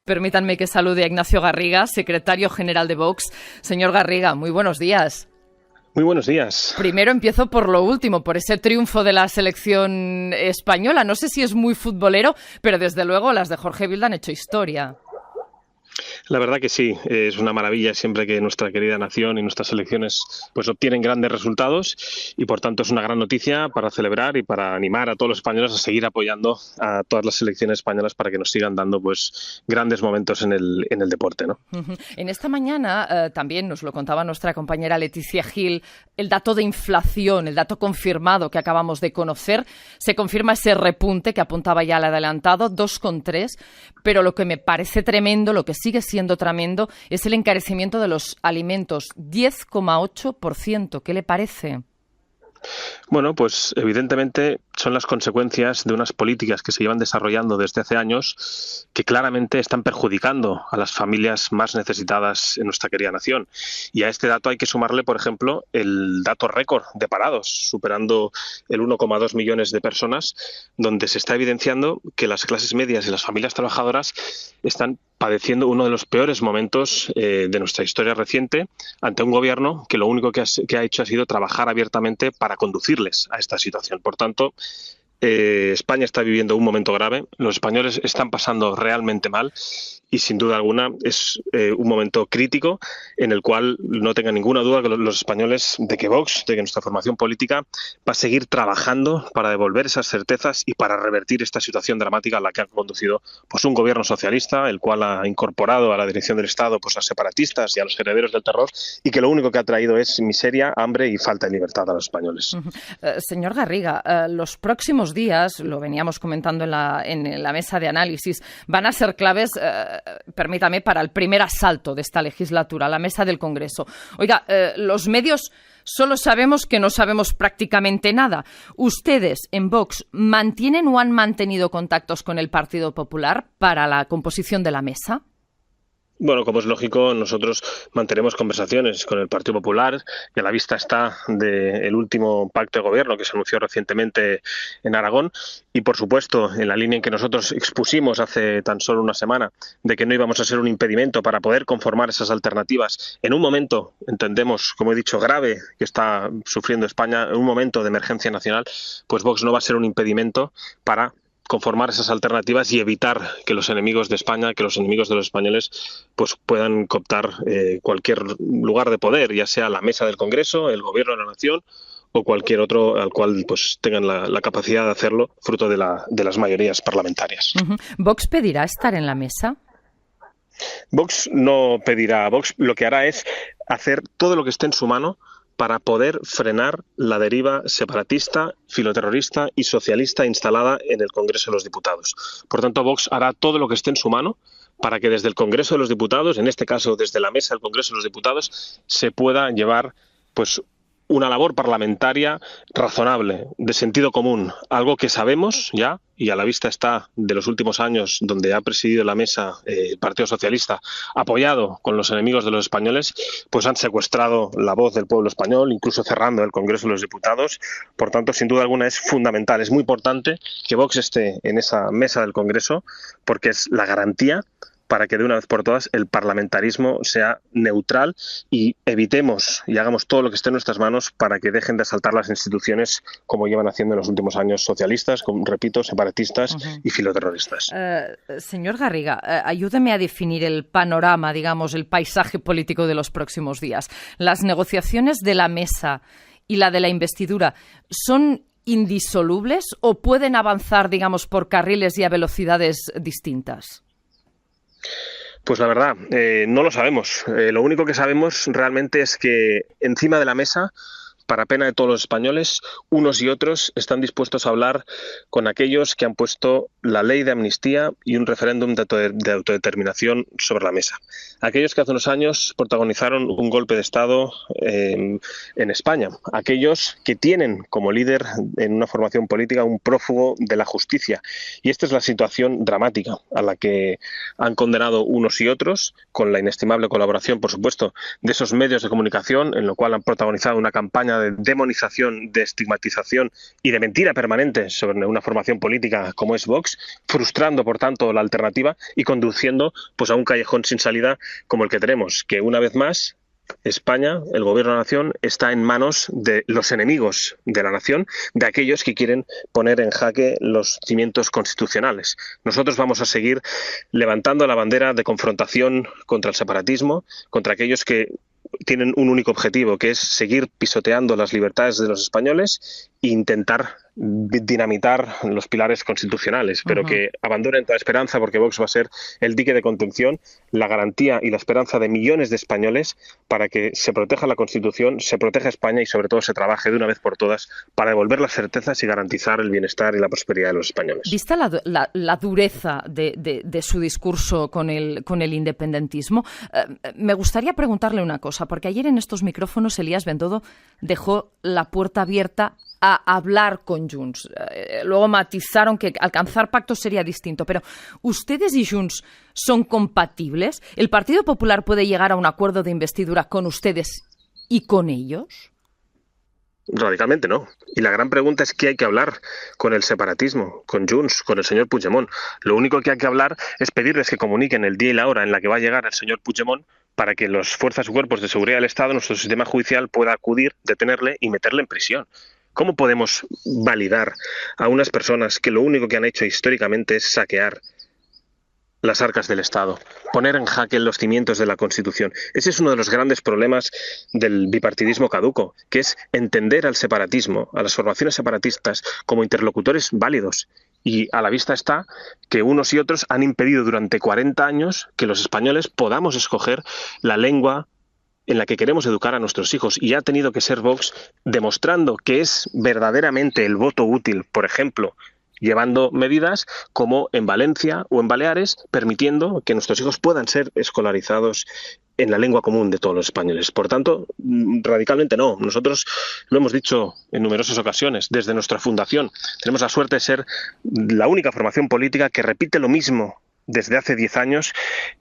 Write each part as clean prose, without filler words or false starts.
Permítanme que salude a Ignacio Garriga, secretario general de Vox. Señor Garriga, muy buenos días. Muy buenos días. Primero empiezo por lo último, por ese triunfo de la selección española. No sé si es muy futbolero, pero desde luego las de Jorge Vilda han hecho historia. La verdad que sí, es una maravilla siempre que nuestra querida nación y nuestras selecciones pues obtienen grandes resultados y por tanto es una gran noticia para celebrar y para animar a todos los españoles a seguir apoyando a todas las selecciones españolas para que nos sigan dando pues grandes momentos en el deporte, ¿no? En esta mañana también nos lo contaba nuestra compañera Leticia Gil, el dato de inflación, el dato confirmado que acabamos de conocer, se confirma ese repunte que apuntaba ya al adelantado, 2,3, pero lo que me parece tremendo, lo que sigue siendo tremendo, es el encarecimiento de los alimentos, 10,8%. ¿Qué le parece? Bueno, pues evidentemente son las consecuencias de unas políticas que se llevan desarrollando desde hace años que claramente están perjudicando a las familias más necesitadas en nuestra querida nación. Y a este dato hay que sumarle, por ejemplo, el dato récord de parados, superando el 1,2 millones de personas, donde se está evidenciando que las clases medias y las familias trabajadoras están padeciendo uno de los peores momentos de nuestra historia reciente ante un gobierno que lo único que ha hecho ha sido trabajar abiertamente para conducirles a esta situación. Por tanto, España está viviendo un momento grave, los españoles están pasando realmente mal y sin duda alguna es un momento crítico en el cual no tenga ninguna duda que los españoles de que Vox, de que nuestra formación política va a seguir trabajando para devolver esas certezas y para revertir esta situación dramática a la que ha conducido pues un gobierno socialista, el cual ha incorporado a la dirección del Estado pues a separatistas y a los herederos del terror y que lo único que ha traído es miseria, hambre y falta de libertad a los españoles. Señor Garriga, los próximos días, lo veníamos comentando en la mesa de análisis, van a ser claves, permítame, para el primer asalto de esta legislatura, la mesa del Congreso. Oiga, los medios solo sabemos que no sabemos prácticamente nada. ¿Ustedes en Vox mantienen o han mantenido contactos con el Partido Popular para la composición de la mesa? Bueno, como es lógico, nosotros mantenemos conversaciones con el Partido Popular y a la vista está del último pacto de gobierno que se anunció recientemente en Aragón y, por supuesto, en la línea en que nosotros expusimos hace tan solo una semana de que no íbamos a ser un impedimento para poder conformar esas alternativas en un momento, entendemos, como he dicho, grave que está sufriendo España, en un momento de emergencia nacional, pues Vox no va a ser un impedimento para conformar esas alternativas y evitar que los enemigos de España, que los enemigos de los españoles, pues puedan cooptar cualquier lugar de poder, ya sea la mesa del Congreso, el Gobierno de la Nación o cualquier otro al cual pues tengan la capacidad de hacerlo, fruto de las mayorías parlamentarias. ¿Vox pedirá estar en la mesa? Vox no pedirá. Vox lo que hará es hacer todo lo que esté en su mano para poder frenar la deriva separatista, filoterrorista y socialista instalada en el Congreso de los Diputados. Por tanto, Vox hará todo lo que esté en su mano para que desde el Congreso de los Diputados, en este caso desde la mesa del Congreso de los Diputados, se pueda llevar pues una labor parlamentaria razonable, de sentido común, algo que sabemos ya y a la vista está de los últimos años donde ha presidido la mesa el Partido Socialista, apoyado con los enemigos de los españoles, pues han secuestrado la voz del pueblo español, incluso cerrando el Congreso de los Diputados. Por tanto, sin duda alguna es fundamental, es muy importante que Vox esté en esa mesa del Congreso porque es la garantía para que de una vez por todas el parlamentarismo sea neutral y evitemos y hagamos todo lo que esté en nuestras manos para que dejen de asaltar las instituciones como llevan haciendo en los últimos años socialistas, repito, separatistas y filoterroristas. Señor Garriga, ayúdeme a definir el panorama, digamos, el paisaje político de los próximos días. Las negociaciones de la mesa y la de la investidura son indisolubles o pueden avanzar, digamos, por carriles y a velocidades distintas? Pues la verdad, no lo sabemos. Lo único que sabemos realmente es que encima de la mesa, para pena de todos los españoles, unos y otros están dispuestos a hablar con aquellos que han puesto la ley de amnistía y un referéndum de autodeterminación sobre la mesa. Aquellos que hace unos años protagonizaron un golpe de Estado en España. Aquellos que tienen como líder en una formación política un prófugo de la justicia. Y esta es la situación dramática a la que han condenado unos y otros, con la inestimable colaboración, por supuesto, de esos medios de comunicación, en lo cual han protagonizado una campaña cadena de demonización, de estigmatización y de mentira permanente sobre una formación política como es Vox, frustrando, por tanto, la alternativa y conduciendo pues a un callejón sin salida como el que tenemos, que una vez más España, el gobierno de la nación, está en manos de los enemigos de la nación, de aquellos que quieren poner en jaque los cimientos constitucionales. Nosotros vamos a seguir levantando la bandera de confrontación contra el separatismo, contra aquellos que tienen un único objetivo, que es seguir pisoteando las libertades de los españoles e intentar dinamitar los pilares constitucionales, pero que abandonen toda esperanza, porque Vox va a ser el dique de contención, la garantía y la esperanza de millones de españoles para que se proteja la Constitución, se proteja España y sobre todo se trabaje de una vez por todas para devolver las certezas y garantizar el bienestar y la prosperidad de los españoles. Vista la dureza de su discurso con el independentismo, me gustaría preguntarle una cosa, porque ayer en estos micrófonos Elías Bendodo dejó la puerta abierta a hablar con Junts. Luego matizaron que alcanzar pactos sería distinto, pero ¿ustedes y Junts son compatibles? ¿El Partido Popular puede llegar a un acuerdo de investidura con ustedes y con ellos? Radicalmente no. Y la gran pregunta es qué hay que hablar con el separatismo, con Junts, con el señor Puigdemont. Lo único que hay que hablar es pedirles que comuniquen el día y la hora en la que va a llegar el señor Puigdemont para que las fuerzas y cuerpos de seguridad del Estado, nuestro sistema judicial, pueda acudir, detenerle y meterle en prisión. ¿Cómo podemos validar a unas personas que lo único que han hecho históricamente es saquear las arcas del Estado, poner en jaque los cimientos de la Constitución? Ese es uno de los grandes problemas del bipartidismo caduco, que es entender al separatismo, a las formaciones separatistas, como interlocutores válidos. Y a la vista está que unos y otros han impedido durante 40 años que los españoles podamos escoger la lengua en la que queremos educar a nuestros hijos, y ha tenido que ser Vox demostrando que es verdaderamente el voto útil, por ejemplo, llevando medidas como en Valencia o en Baleares, permitiendo que nuestros hijos puedan ser escolarizados en la lengua común de todos los españoles. Por tanto, radicalmente no. Nosotros lo hemos dicho en numerosas ocasiones, desde nuestra fundación. Tenemos la suerte de ser la única formación política que repite lo mismo desde hace 10 años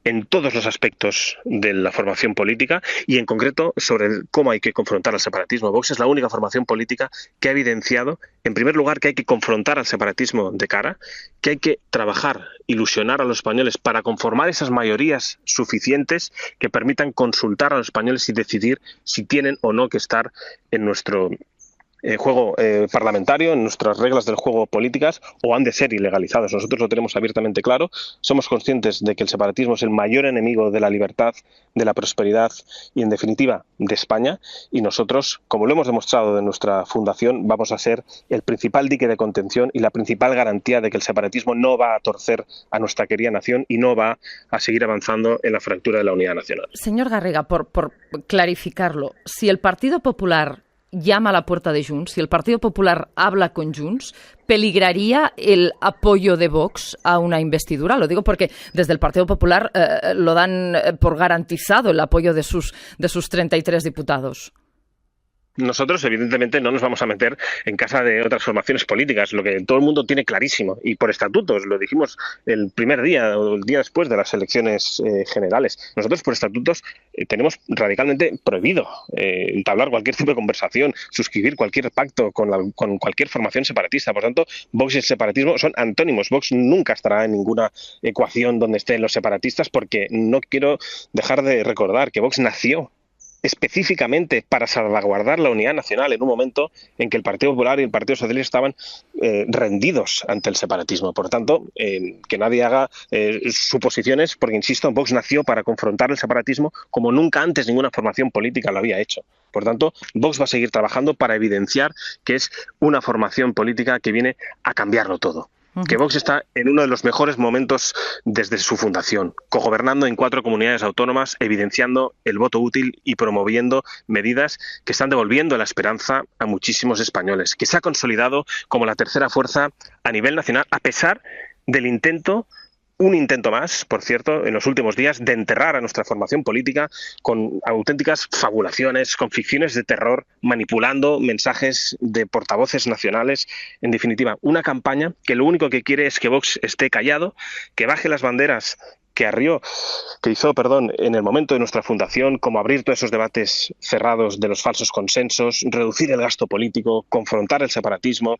en todos los aspectos de la formación política y en concreto sobre cómo hay que confrontar al separatismo. Vox es la única formación política que ha evidenciado, en primer lugar, que hay que confrontar al separatismo de cara, que hay que trabajar, ilusionar a los españoles para conformar esas mayorías suficientes que permitan consultar a los españoles y decidir si tienen o no que estar en nuestro juego parlamentario, en nuestras reglas del juego políticas, o han de ser ilegalizados. Nosotros lo tenemos abiertamente claro. Somos conscientes de que el separatismo es el mayor enemigo de la libertad, de la prosperidad y, en definitiva, de España. Y nosotros, como lo hemos demostrado de nuestra fundación, vamos a ser el principal dique de contención y la principal garantía de que el separatismo no va a torcer a nuestra querida nación y no va a seguir avanzando en la fractura de la unidad nacional. Señor Garriga, por clarificarlo, si el Partido Popular llama a la puerta de Junts, si el Partido Popular habla con Junts, ¿peligraría el apoyo de Vox a una investidura? Lo digo porque desde el Partido Popular lo dan por garantizado el apoyo de sus 33 diputados. Nosotros, evidentemente, no nos vamos a meter en casa de otras formaciones políticas, lo que todo el mundo tiene clarísimo, y por estatutos, lo dijimos el primer día o el día después de las elecciones generales. Nosotros, por estatutos, tenemos radicalmente prohibido entablar cualquier tipo de conversación, suscribir cualquier pacto con cualquier formación separatista. Por tanto, Vox y el separatismo son antónimos. Vox nunca estará en ninguna ecuación donde estén los separatistas, porque no quiero dejar de recordar que Vox nació específicamente para salvaguardar la unidad nacional en un momento en que el Partido Popular y el Partido Socialista estaban rendidos ante el separatismo. Por tanto, que nadie haga suposiciones, porque, insisto, Vox nació para confrontar el separatismo como nunca antes ninguna formación política lo había hecho. Por tanto, Vox va a seguir trabajando para evidenciar que es una formación política que viene a cambiarlo todo. Que Vox está en uno de los mejores momentos desde su fundación, cogobernando en 4 comunidades autónomas, evidenciando el voto útil y promoviendo medidas que están devolviendo la esperanza a muchísimos españoles, que se ha consolidado como la tercera fuerza a nivel nacional, a pesar del un intento más, por cierto, en los últimos días, de enterrar a nuestra formación política con auténticas fabulaciones, con ficciones de terror, manipulando mensajes de portavoces nacionales. En definitiva, una campaña que lo único que quiere es que Vox esté callado, que baje las banderas que arrió, en el momento de nuestra fundación, como abrir todos esos debates cerrados de los falsos consensos, reducir el gasto político, confrontar el separatismo,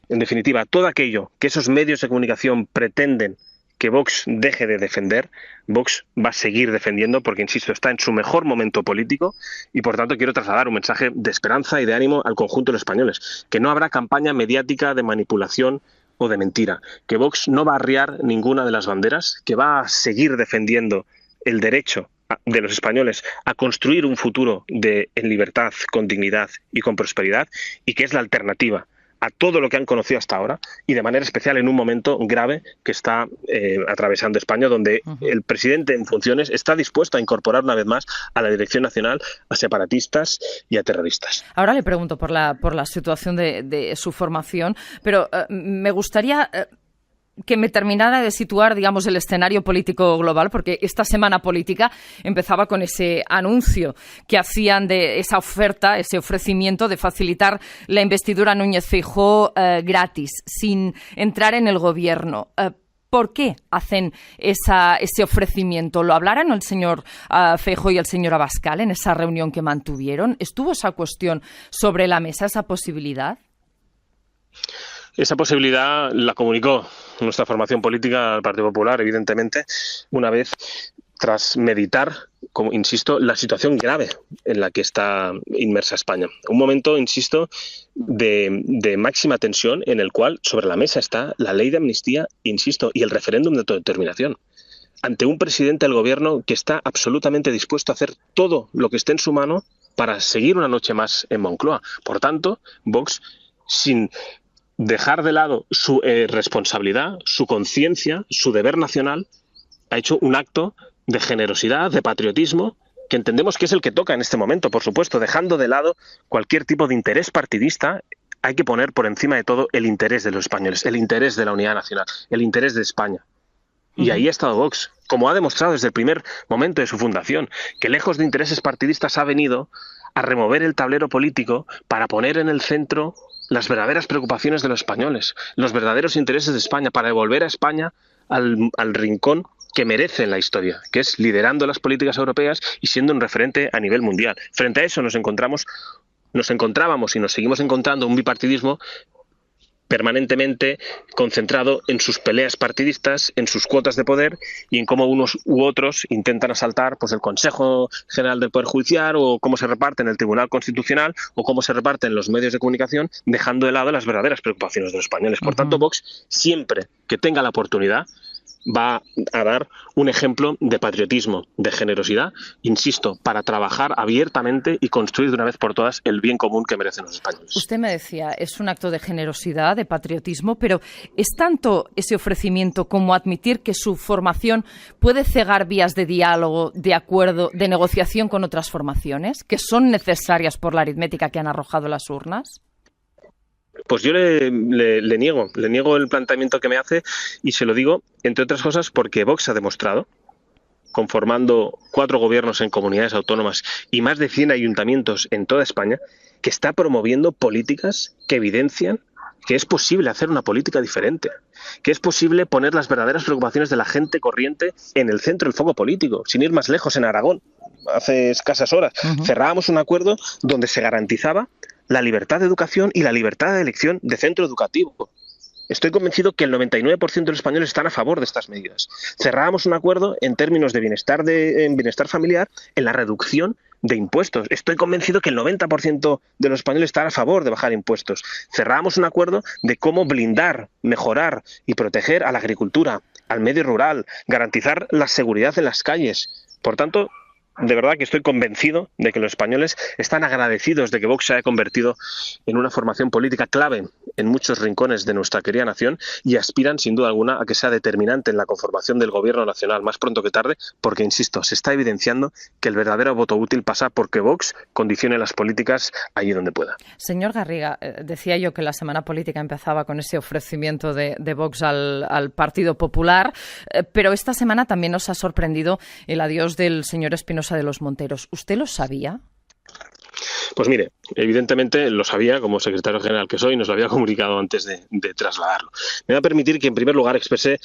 en definitiva, todo aquello que esos medios de comunicación pretenden que Vox deje de defender, Vox va a seguir defendiendo porque, insisto, está en su mejor momento político y, por tanto, quiero trasladar un mensaje de esperanza y de ánimo al conjunto de los españoles, que no habrá campaña mediática de manipulación o de mentira, que Vox no va a arriar ninguna de las banderas, que va a seguir defendiendo el derecho de los españoles a construir un futuro en libertad, con dignidad y con prosperidad, y que es la alternativa a todo lo que han conocido hasta ahora, y de manera especial en un momento grave que está atravesando España, donde el presidente en funciones está dispuesto a incorporar una vez más a la Dirección Nacional a separatistas y a terroristas. Ahora le pregunto por la situación de su formación, pero me gustaría que me terminara de situar, digamos, el escenario político global, porque esta semana política empezaba con ese anuncio que hacían de esa oferta, ese ofrecimiento de facilitar la investidura a Núñez Feijóo gratis, sin entrar en el gobierno. ¿Por qué hacen ese ofrecimiento? ¿Lo hablaron el señor Feijóo y el señor Abascal en esa reunión que mantuvieron? ¿Estuvo esa cuestión sobre la mesa, esa posibilidad? Esa posibilidad la comunicó nuestra formación política al Partido Popular, evidentemente, una vez tras meditar, como insisto, la situación grave en la que está inmersa España. Un momento, insisto, de máxima tensión en el cual sobre la mesa está la ley de amnistía, insisto, y el referéndum de autodeterminación. Ante un presidente del gobierno que está absolutamente dispuesto a hacer todo lo que esté en su mano para seguir una noche más en Moncloa. Por tanto, Vox, sin dejar de lado su responsabilidad, su conciencia, su deber nacional, ha hecho un acto de generosidad, de patriotismo, que entendemos que es el que toca en este momento, por supuesto, dejando de lado cualquier tipo de interés partidista. Hay que poner por encima de todo el interés de los españoles, el interés de la unidad nacional, el interés de España. Y ahí ha estado Vox, como ha demostrado desde el primer momento de su fundación, que lejos de intereses partidistas ha venido a remover el tablero político para poner en el centro las verdaderas preocupaciones de los españoles, los verdaderos intereses de España, para devolver a España al rincón que merece en la historia, que es liderando las políticas europeas y siendo un referente a nivel mundial. Frente a eso nos encontrábamos y nos seguimos encontrando un bipartidismo permanentemente concentrado en sus peleas partidistas, en sus cuotas de poder y en cómo unos u otros intentan asaltar el Consejo General del Poder Judicial, o cómo se reparte en el Tribunal Constitucional, o cómo se reparten los medios de comunicación, dejando de lado las verdaderas preocupaciones de los españoles. Por tanto, Vox, siempre que tenga la oportunidad, va a dar un ejemplo de patriotismo, de generosidad, insisto, para trabajar abiertamente y construir de una vez por todas el bien común que merecen los españoles. Usted me decía, es un acto de generosidad, de patriotismo, pero ¿es tanto ese ofrecimiento como admitir que su formación puede cegar vías de diálogo, de acuerdo, de negociación con otras formaciones, que son necesarias por la aritmética que han arrojado las urnas? Pues yo le niego el planteamiento que me hace, y se lo digo, entre otras cosas, porque Vox ha demostrado, conformando 4 gobiernos en comunidades autónomas y más de 100 ayuntamientos en toda España, que está promoviendo políticas que evidencian que es posible hacer una política diferente, que es posible poner las verdaderas preocupaciones de la gente corriente en el centro del foco político. Sin ir más lejos, en Aragón, hace escasas horas, cerrábamos un acuerdo donde se garantizaba la libertad de educación y la libertad de elección de centro educativo. Estoy convencido que el 99% de los españoles están a favor de estas medidas. Cerrábamos un acuerdo en términos de bienestar familiar, en la reducción de impuestos. Estoy convencido que el 90% de los españoles están a favor de bajar impuestos. Cerrábamos un acuerdo de cómo blindar, mejorar y proteger a la agricultura, al medio rural, garantizar la seguridad en las calles. Por tanto, de verdad que estoy convencido de que los españoles están agradecidos de que Vox se haya convertido en una formación política clave en muchos rincones de nuestra querida nación, y aspiran sin duda alguna a que sea determinante en la conformación del gobierno nacional más pronto que tarde, porque, insisto, se está evidenciando que el verdadero voto útil pasa porque Vox condicione las políticas allí donde pueda. Señor Garriga, decía yo que la semana política empezaba con ese ofrecimiento de Vox al Partido Popular, pero esta semana también nos ha sorprendido el adiós del señor Espinosa de los Monteros. ¿Usted lo sabía? Pues mire, evidentemente lo sabía como secretario general que soy, y nos lo había comunicado antes de trasladarlo. Me va a permitir que en primer lugar exprese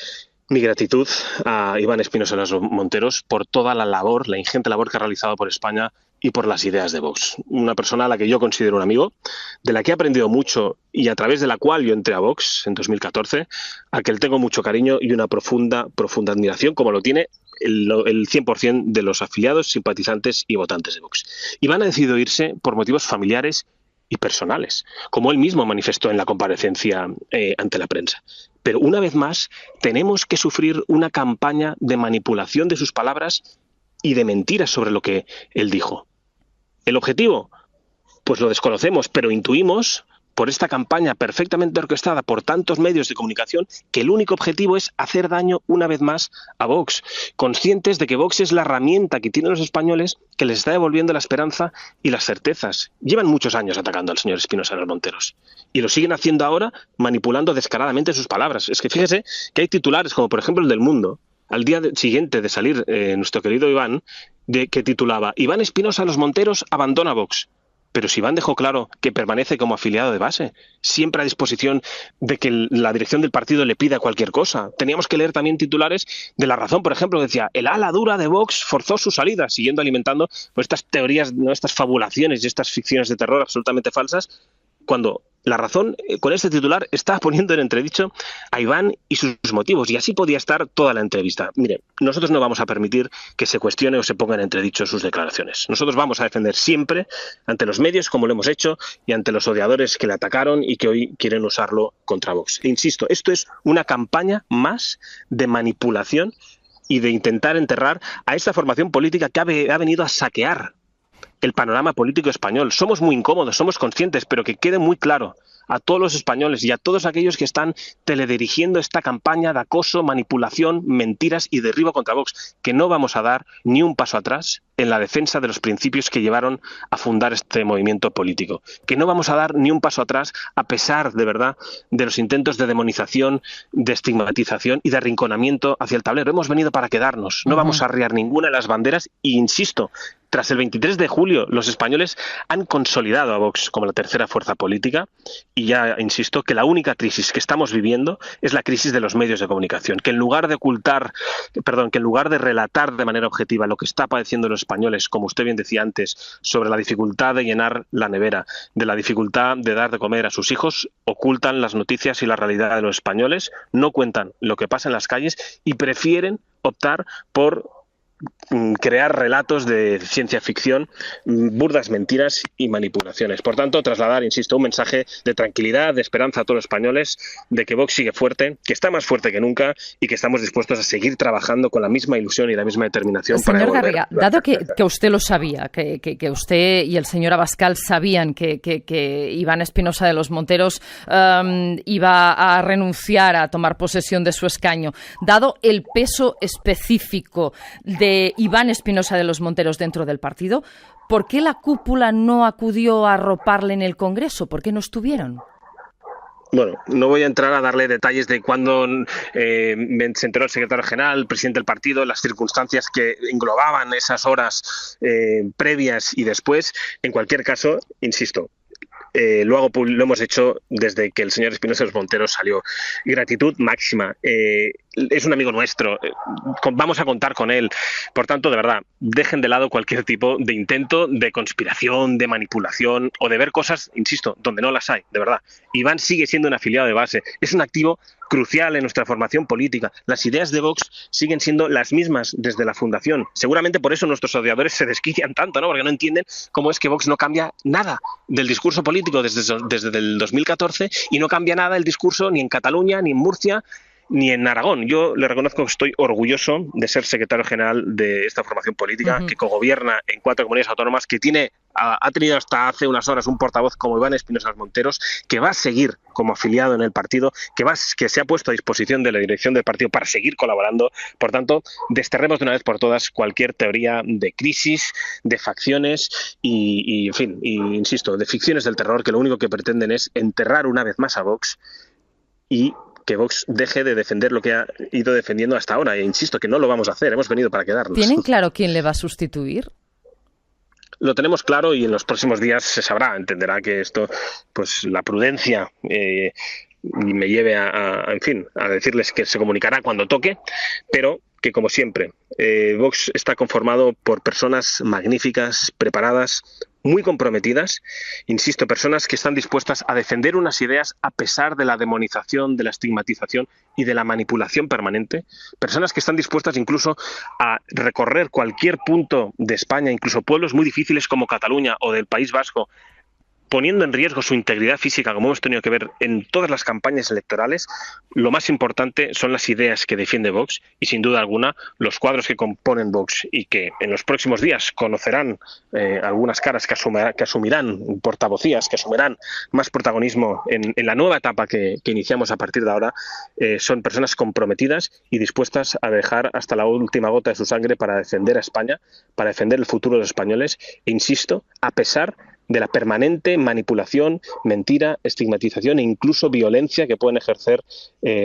Mi gratitud a Iván Espinosa de los Monteros por toda la labor, la ingente labor que ha realizado por España y por las ideas de Vox. Una persona a la que yo considero un amigo, de la que he aprendido mucho y a través de la cual yo entré a Vox en 2014, a que le tengo mucho cariño y una profunda admiración, como lo tiene el 100% de los afiliados, simpatizantes y votantes de Vox. Iván ha decidido irse por motivos familiares y personales, como él mismo manifestó en la comparecencia ante la prensa. Pero una vez más, tenemos que sufrir una campaña de manipulación de sus palabras y de mentiras sobre lo que él dijo. ¿El objetivo? Pues lo desconocemos, pero intuimos, por esta campaña perfectamente orquestada por tantos medios de comunicación, que el único objetivo es hacer daño una vez más a Vox, conscientes de que Vox es la herramienta que tienen los españoles que les está devolviendo la esperanza y las certezas. Llevan muchos años atacando al señor Espinosa de los Monteros y lo siguen haciendo ahora manipulando descaradamente sus palabras. Es que fíjese que hay titulares como por ejemplo el del Mundo, al día siguiente de salir nuestro querido Iván, que titulaba «Iván Espinosa de los Monteros abandona Vox». Pero si Iván dejó claro que permanece como afiliado de base, siempre a disposición de que la dirección del partido le pida cualquier cosa. Teníamos que leer también titulares de La Razón, por ejemplo, que decía «El ala dura de Vox forzó su salida», siguiendo alimentando pues, estas teorías, ¿no?, estas fabulaciones y estas ficciones de terror absolutamente falsas, cuando La Razón, con este titular, está poniendo en entredicho a Iván y sus motivos, y así podía estar toda la entrevista. Mire, nosotros no vamos a permitir que se cuestione o se ponga en entredicho sus declaraciones. Nosotros vamos a defender siempre ante los medios, como lo hemos hecho, y ante los odiadores que le atacaron y que hoy quieren usarlo contra Vox. E insisto, esto es una campaña más de manipulación y de intentar enterrar a esta formación política que ha venido a saquear el panorama político español. Somos muy incómodos, somos conscientes, pero que quede muy claro a todos los españoles y a todos aquellos que están teledirigiendo esta campaña de acoso, manipulación, mentiras y derribo contra Vox, que no vamos a dar ni un paso atrás en la defensa de los principios que llevaron a fundar este movimiento político, que no vamos a dar ni un paso atrás a pesar, de verdad, de los intentos de demonización, de estigmatización y de arrinconamiento hacia el tablero. Hemos venido para quedarnos, no vamos a arriar ninguna de las banderas y, insisto, tras el 23 de julio, los españoles han consolidado a Vox como la tercera fuerza política y ya insisto que la única crisis que estamos viviendo es la crisis de los medios de comunicación, que en lugar de relatar de manera objetiva lo que está padeciendo los españoles, como usted bien decía antes, sobre la dificultad de llenar la nevera, de la dificultad de dar de comer a sus hijos, ocultan las noticias y la realidad de los españoles, no cuentan lo que pasa en las calles y prefieren optar por crear relatos de ciencia ficción, burdas mentiras y manipulaciones. Por tanto, trasladar, insisto, un mensaje de tranquilidad, de esperanza a todos los españoles, de que Vox sigue fuerte, que está más fuerte que nunca y que estamos dispuestos a seguir trabajando con la misma ilusión y la misma determinación. Señor para Garriga, dado que usted lo sabía, que usted y el señor Abascal sabían que Iván Espinosa de los Monteros iba a renunciar a tomar posesión de su escaño, dado el peso específico de Iván Espinosa de los Monteros dentro del partido, ¿por qué la cúpula no acudió a arroparle en el Congreso? ¿Por qué no estuvieron? Bueno, no voy a entrar a darle detalles de cuándo se enteró el secretario general, el presidente del partido, las circunstancias que englobaban esas horas previas y después. En cualquier caso, insisto, lo hemos hecho desde que el señor Espinosa de los Monteros salió. Gratitud máxima. Es un amigo nuestro. Vamos a contar con él. Por tanto, de verdad, dejen de lado cualquier tipo de intento de conspiración, de manipulación o de ver cosas, insisto, donde no las hay, de verdad. Iván sigue siendo un afiliado de base. Es un activo crucial en nuestra formación política. Las ideas de Vox siguen siendo las mismas desde la fundación. Seguramente por eso nuestros odiadores se desquician tanto, ¿no? Porque no entienden cómo es que Vox no cambia nada del discurso político desde el 2014 y no cambia nada el discurso ni en Cataluña, ni en Murcia, ni en Aragón. Yo le reconozco que estoy orgulloso de ser secretario general de esta formación política que cogobierna en 4 comunidades autónomas, que ha tenido hasta hace unas horas un portavoz como Iván Espinosa de los Monteros, que va a seguir como afiliado en el partido, que se ha puesto a disposición de la dirección del partido para seguir colaborando. Por tanto, desterremos de una vez por todas cualquier teoría de crisis, de facciones y en fin, insisto, de ficciones del terror que lo único que pretenden es enterrar una vez más a Vox y que Vox deje de defender lo que ha ido defendiendo hasta ahora. E insisto que no lo vamos a hacer, hemos venido para quedarnos. ¿Tienen claro quién le va a sustituir? Lo tenemos claro y en los próximos días se sabrá, entenderá que esto, pues la prudencia me lleve en fin, a decirles que se comunicará cuando toque, pero que, como siempre, Vox está conformado por personas magníficas, preparadas, muy comprometidas, insisto, personas que están dispuestas a defender unas ideas a pesar de la demonización, de la estigmatización y de la manipulación permanente, personas que están dispuestas incluso a recorrer cualquier punto de España, incluso pueblos muy difíciles como Cataluña o del País Vasco, poniendo en riesgo su integridad física, como hemos tenido que ver en todas las campañas electorales. Lo más importante son las ideas que defiende Vox y, sin duda alguna, los cuadros que componen Vox, y que en los próximos días conocerán algunas caras que asumirán portavocías, que asumirán más protagonismo en la nueva etapa que iniciamos a partir de ahora. Son personas comprometidas y dispuestas a dejar hasta la última gota de su sangre para defender a España, para defender el futuro de los españoles, e insisto, a pesar de la permanente manipulación, mentira, estigmatización e incluso violencia que pueden ejercer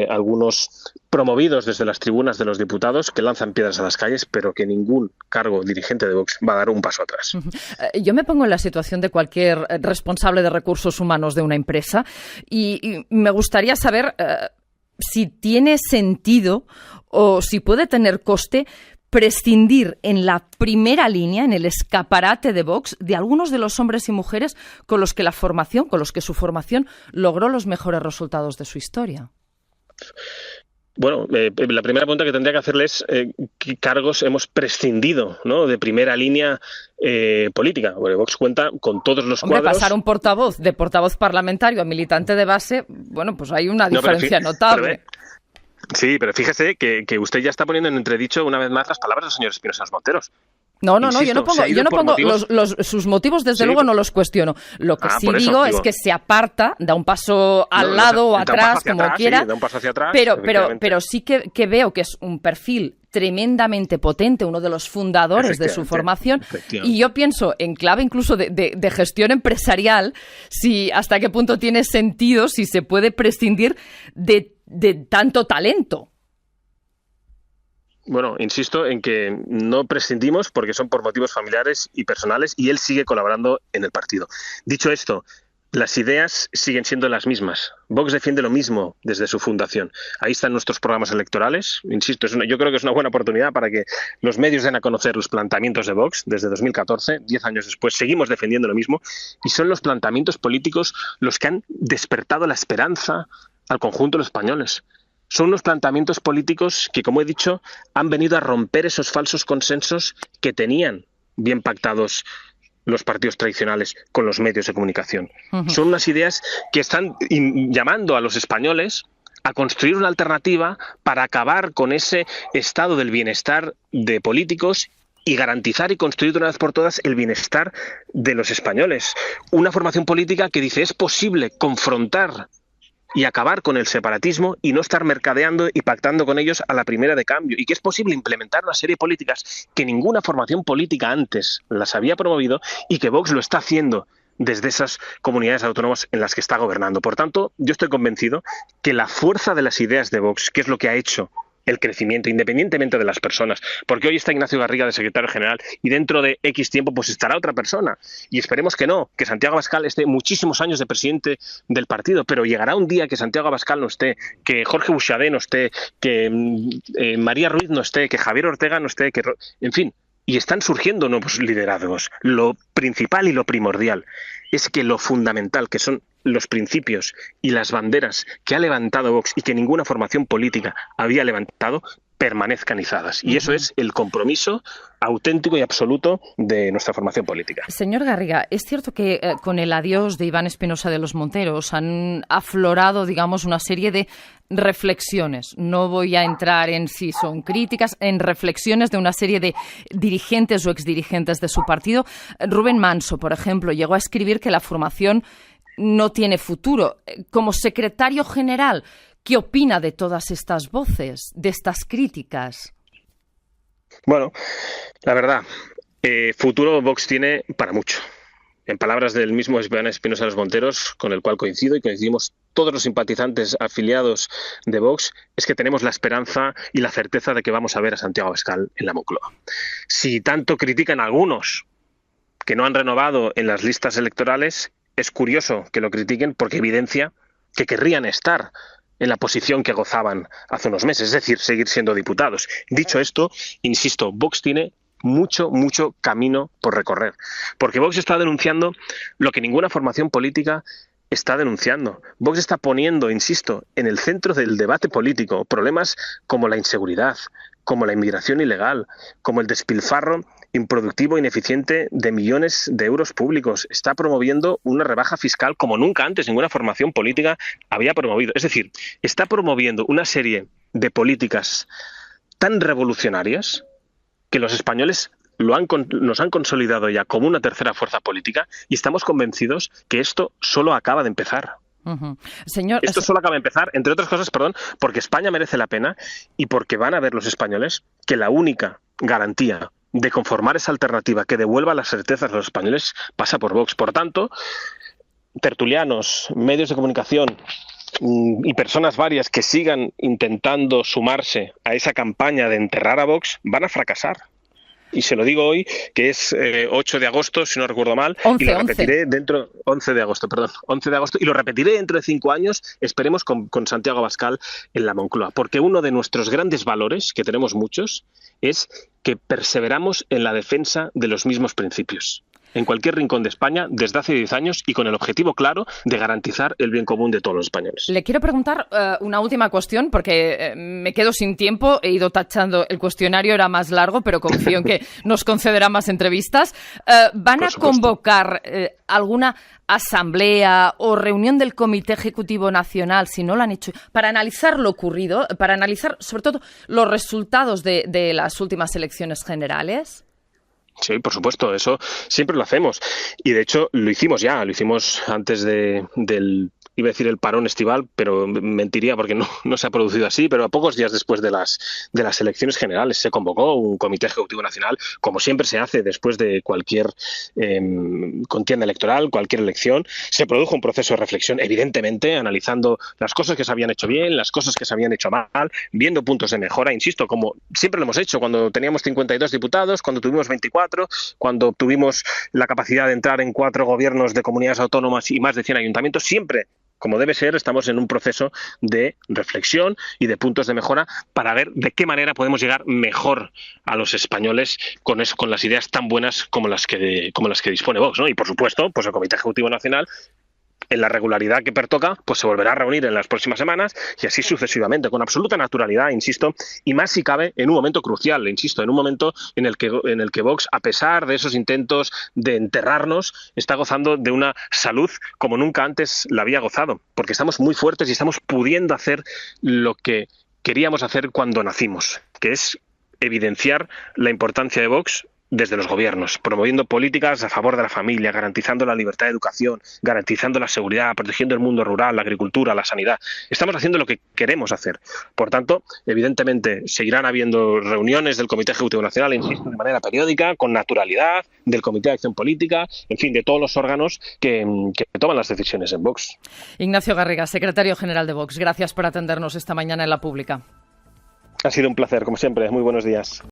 algunos promovidos desde las tribunas de los diputados, que lanzan piedras a las calles, pero que ningún cargo dirigente de Vox va a dar un paso atrás. Yo me pongo en la situación de cualquier responsable de recursos humanos de una empresa y me gustaría saber si tiene sentido o si puede tener coste prescindir en la primera línea, en el escaparate de Vox, de algunos de los hombres y mujeres con los que su formación logró los mejores resultados de su historia. Bueno, la primera pregunta que tendría que hacerle es ¿qué cargos hemos prescindido, ¿no?, de primera línea política? Bueno, Vox cuenta con todos los cuadros. Pasar un portavoz de portavoz parlamentario a militante de base, bueno, pues hay una diferencia notable. Sí, pero fíjese que usted ya está poniendo en entredicho una vez más las palabras del señor Espinosa Monteros. No, yo no pongo sus motivos, desde luego no los cuestiono. Lo que sí digo es que se aparta, da un paso al lado o atrás, como quiera, sí, da un paso hacia atrás, pero sí que veo que es un perfil tremendamente potente, uno de los fundadores de su formación, y yo pienso en clave incluso de gestión empresarial, si hasta qué punto tiene sentido, si se puede prescindir de tanto talento. Bueno, insisto en que no prescindimos porque son por motivos familiares y personales, y él sigue colaborando en el partido. Dicho esto, las ideas siguen siendo las mismas. Vox defiende lo mismo desde su fundación. Ahí están nuestros programas electorales. Insisto, yo creo que es una buena oportunidad para que los medios den a conocer los planteamientos de Vox desde 2014, 10 años después. Seguimos defendiendo lo mismo, y son los planteamientos políticos los que han despertado la esperanza al conjunto de los españoles. Son unos planteamientos políticos que, como he dicho, han venido a romper esos falsos consensos que tenían bien pactados los partidos tradicionales con los medios de comunicación. Son unas ideas que están llamando a los españoles a construir una alternativa para acabar con ese estado del bienestar de políticos y garantizar y construir de una vez por todas el bienestar de los españoles. Una formación política que dice es posible confrontar y acabar con el separatismo y no estar mercadeando y pactando con ellos a la primera de cambio, y que es posible implementar una serie de políticas que ninguna formación política antes las había promovido y que Vox lo está haciendo desde esas comunidades autónomas en las que está gobernando. Por tanto, yo estoy convencido que la fuerza de las ideas de Vox, que es lo que ha hecho el crecimiento, independientemente de las personas, porque hoy está Ignacio Garriga de secretario general y dentro de X tiempo pues estará otra persona, y esperemos que no, que Santiago Abascal esté muchísimos años de presidente del partido, pero llegará un día que Santiago Abascal no esté, que Jorge Buxadé no esté, que María Ruiz no esté, que Javier Ortega no esté, en fin, y están surgiendo nuevos liderazgos. Lo principal y lo primordial es que lo fundamental, que son los principios y las banderas que ha levantado Vox y que ninguna formación política había levantado, permanezcan izadas. Y eso es el compromiso auténtico y absoluto de nuestra formación política. Señor Garriga, es cierto que con el adiós de Iván Espinosa de los Monteros han aflorado, digamos, una serie de reflexiones. No voy a entrar en si son críticas, en reflexiones de una serie de dirigentes o exdirigentes de su partido. Rubén Manso, por ejemplo, llegó a escribir que la formación no tiene futuro. Como secretario general, ¿qué opina de todas estas voces, de estas críticas? Bueno, la verdad, futuro Vox tiene para mucho. En palabras del mismo Iván Espinosa de los Monteros, con el cual coincido y coincidimos todos los simpatizantes afiliados de Vox, es que tenemos la esperanza y la certeza de que vamos a ver a Santiago Abascal en la Moncloa. Si tanto critican algunos que no han renovado en las listas electorales, es curioso que lo critiquen porque evidencia que querrían estar en la posición que gozaban hace unos meses, es decir, seguir siendo diputados. Dicho esto, insisto, Vox tiene mucho camino por recorrer, porque Vox está denunciando lo que ninguna formación política está denunciando. Vox está poniendo, insisto, en el centro del debate político problemas como la inseguridad, como la inmigración ilegal, como el despilfarro improductivo e ineficiente de millones de euros públicos. Está promoviendo una rebaja fiscal como nunca antes ninguna formación política había promovido. Es decir, está promoviendo una serie de políticas tan revolucionarias que los españoles nos han consolidado ya como una tercera fuerza política y estamos convencidos que esto solo acaba de empezar. Esto solo acaba de empezar, entre otras cosas, porque España merece la pena y porque van a ver los españoles que la única garantía de conformar esa alternativa que devuelva las certezas a los españoles pasa por Vox. Por tanto, tertulianos, medios de comunicación y personas varias que sigan intentando sumarse a esa campaña de enterrar a Vox van a fracasar. Y se lo digo hoy, que es 8 de agosto, si no recuerdo mal, 11, y lo repetiré 11 de agosto, y lo repetiré dentro de 5 años, esperemos con Santiago Abascal en la Moncloa, porque uno de nuestros grandes valores, que tenemos muchos, es que perseveramos en la defensa de los mismos principios, en cualquier rincón de España, desde hace 10 años y con el objetivo claro de garantizar el bien común de todos los españoles. Le quiero preguntar una última cuestión, porque me quedo sin tiempo, he ido tachando, el cuestionario era más largo, pero confío en que nos concederá más entrevistas. ¿Van a convocar alguna asamblea o reunión del Comité Ejecutivo Nacional, si no lo han hecho, para analizar lo ocurrido, para analizar sobre todo los resultados de las últimas elecciones generales? Sí, por supuesto, eso siempre lo hacemos. Y de hecho lo hicimos antes del, iba a decir el parón estival, pero mentiría porque no se ha producido así, pero a pocos días después de las elecciones generales se convocó un Comité Ejecutivo Nacional, como siempre se hace después de cualquier contienda electoral, cualquier elección. Se produjo un proceso de reflexión, evidentemente, analizando las cosas que se habían hecho bien, las cosas que se habían hecho mal, viendo puntos de mejora, insisto, como siempre lo hemos hecho cuando teníamos 52 diputados, cuando tuvimos 24, cuando tuvimos la capacidad de entrar en 4 gobiernos de comunidades autónomas y más de 100 ayuntamientos, siempre, como debe ser, estamos en un proceso de reflexión y de puntos de mejora para ver de qué manera podemos llegar mejor a los españoles con las ideas tan buenas como las que dispone Vox, ¿no? Y por supuesto, pues el Comité Ejecutivo Nacional, en la regularidad que pertoca, pues se volverá a reunir en las próximas semanas y así sucesivamente, con absoluta naturalidad, insisto, y más si cabe en un momento crucial, insisto, en un momento en el que Vox, a pesar de esos intentos de enterrarnos, está gozando de una salud como nunca antes la había gozado, porque estamos muy fuertes y estamos pudiendo hacer lo que queríamos hacer cuando nacimos, que es evidenciar la importancia de Vox desde los gobiernos, promoviendo políticas a favor de la familia, garantizando la libertad de educación, garantizando la seguridad, protegiendo el mundo rural, la agricultura, la sanidad. Estamos haciendo lo que queremos hacer. Por tanto, evidentemente, seguirán habiendo reuniones del Comité Ejecutivo Nacional, insisto, de manera periódica, con naturalidad, del Comité de Acción Política, en fin, de todos los órganos que toman las decisiones en Vox. Ignacio Garriga, secretario general de Vox, gracias por atendernos esta mañana en La Pública. Ha sido un placer, como siempre. Muy buenos días.